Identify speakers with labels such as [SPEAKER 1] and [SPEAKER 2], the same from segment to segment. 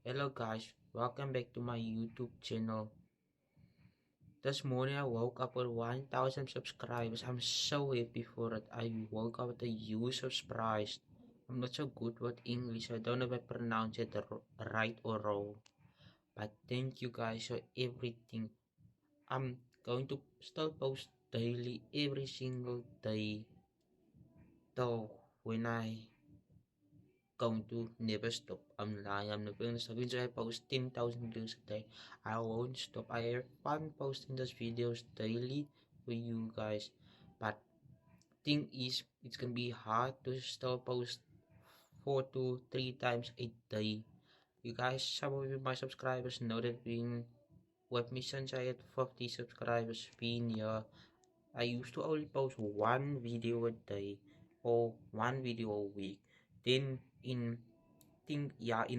[SPEAKER 1] Hello guys, welcome back to my YouTube channel. This morning I woke up with 1000 subscribers. I'm so happy for it. I woke up with a huge surprise. I'm not so good with English, so I don't know if I pronounce it right or wrong. But thank you guys for everything. I'm going to still post daily every single day. Though when I going to never stop. I'm lying. I'm never gonna stop. Even if I post 10,000 videos a day, I won't stop. I have fun posting those videos daily for you guys. But thing is, it's gonna be hard to still post 4 to 3 times a day. You guys, some of you, my subscribers, know that being with me since I had 50 subscribers being here. I used to only post one video a day or one video a week. Then in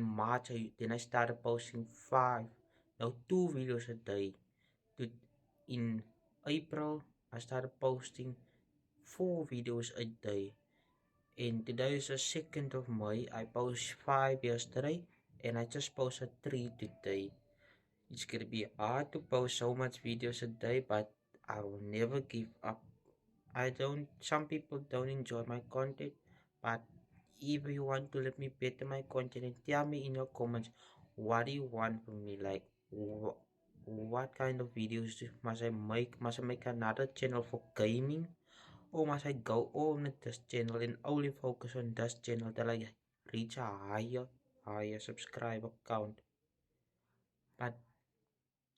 [SPEAKER 1] March then I started posting two videos a day. To, in April I started posting 4 videos a day. And today is the 2nd of May. I post 5 yesterday and I just posted 3 today. It's gonna be hard to post so much videos a day, but I will never give up. I don't Some people don't enjoy my content, but if you want to let me better my content, and tell me in your comments what do you want from me, like what kind of videos must I make. Must I make another channel for gaming, or must I go on this channel and only focus on this channel till I reach a higher subscriber count? But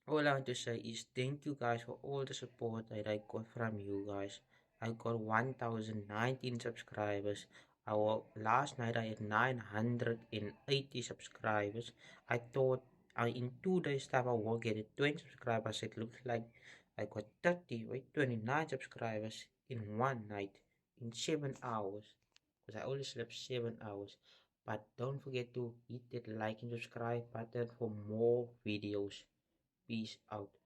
[SPEAKER 1] all I want to say is thank you guys for all the support that I got from you guys. I got 1019 subscribers. Last night I had 980 subscribers. I thought in 2 days time I will get it 20 subscribers. It looks like I got 29 subscribers in one night, in 7 hours. Because I only slept 7 hours. But don't forget to hit that like and subscribe button for more videos. Peace out.